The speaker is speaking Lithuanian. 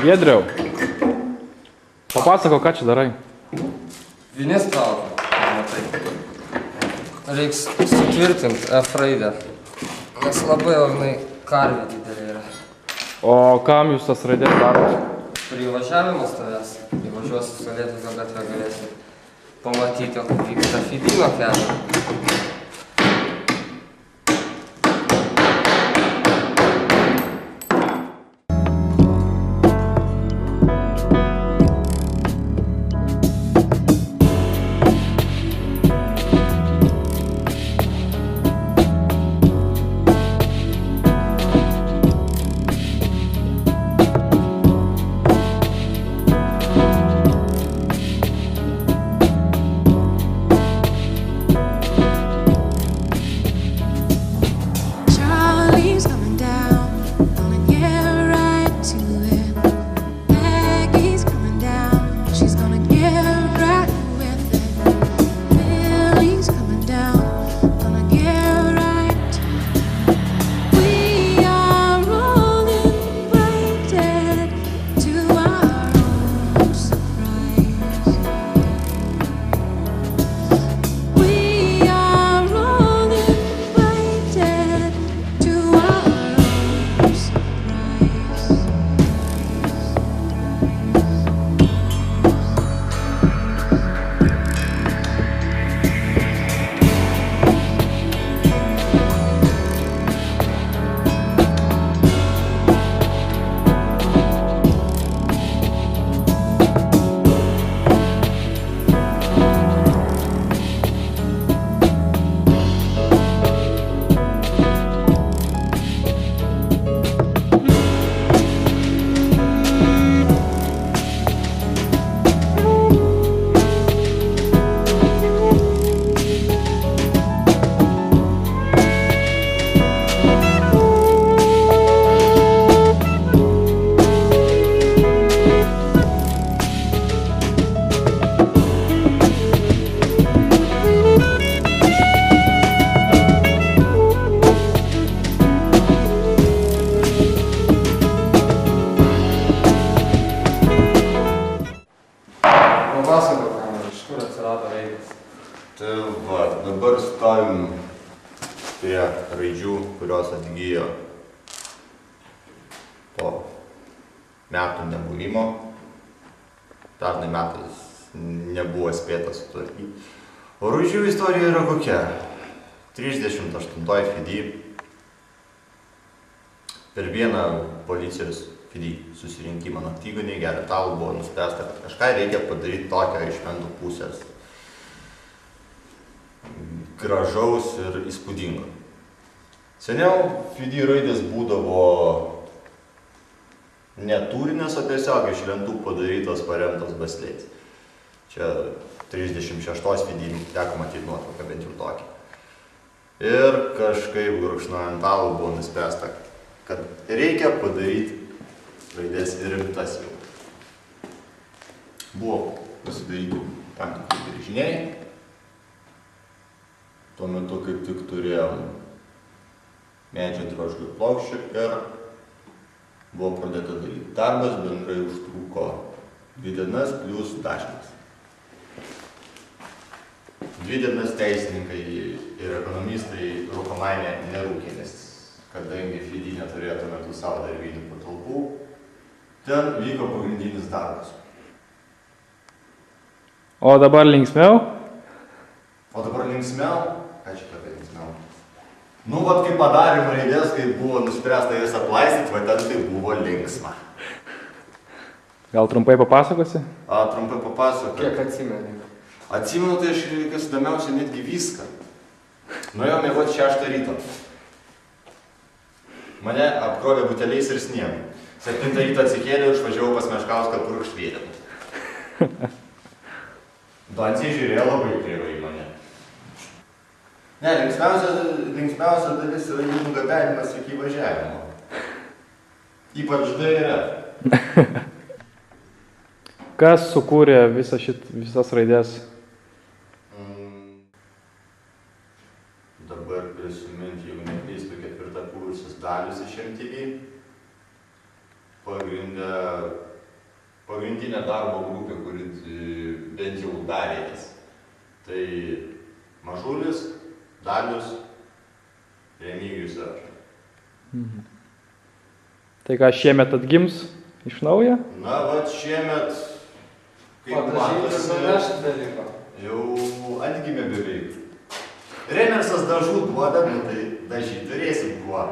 Giedriau, papasako, ką čia darai. Vinis traukia, matai. Reiks sutvirtinti F raidę, nes labai jaunai karvė didelė yra. O kam jūs tas raidės darot? Privažiavimas tavęs, įvažiuosi su Lietuvos gatvę galėsi pamatyti, kaip vyksta Fidyno kelio. Tai va, dabar stovim prie raidžių, kurios atgyjo po metų nebuvimo. Pernai metais nebuvo spėta sutvarkyti. O raidžių istorija yra kokia? 38 FIDY. Per vieną policijos FIDY susirinkimą Naktigonėje geria talų buvo nuspręsta, kad kažką reikia padaryti tokio iš Ventų pusės gražaus ir įspūdingo. Seniau FIDY raidės būdavo ne tūrinės, o tiesiog iš lentų padarytos paremtos basliais. Čia 36 FIDY teko matyti nuotrauką, bent jau tokį. Ir kažkaip gurkšnojant talų buvo nuspręsta, kad reikia padaryti raidės ir rimtas jau. Buvo pasidaryti tam tikri brėžiniai. Tuo metu kaip tik turėjom medžio drožlių plokščių ir buvo pradėta daryti darbas, bendrai užtruko 2 dienas plus dažnis. 2 dienas teisininkai ir ekonomistai rūkomainė nerūkė, nes kadangi FIDY neturėjo tuo metu savo darbinių patalpų, ten vyko pagrindinis darbas. O dabar linksmiau? O dabar linksmiau? Ką čia apie linksmiau? Nu, vat kai padarėm raidės, kai buvo nuspręsta jas aplaistyti, va ten tai buvo linksma. Gal trumpai papasakosi? Trumpai papasakosiu. Kiek atsimeni? Atsimenu, tai aš, kas įdomiausia, netgi viską. Nuėjau miegoti 6 ryto. Mane apkrovė buteliais ir sniegu. 7 ryto atsikėliau ir išvažiavau pas Meškauską purkšt vėliavos. Danciai žiūrėjo labai kreivai į mane. Ne, linksmiausia dalis yra jų nugabenimas iki važiavimo. Ypač DRF. Kas sukūrė visas raidės? Dabar prisiminti, jeigu neklystu, 4 kursus dalis iš MTV. Pagrindė pagrindinė darbo grupė, kuri bent jau darėtės. Tai Mažulis, Dalius, Remigijus ir aš. Tai ką šiemet atgims iš naujo? Na, vat šiemet, kaip matosi, dalyko. jau atgimė beveik. Remersas dažų duoda, nu tai dažyti turėsim kuo.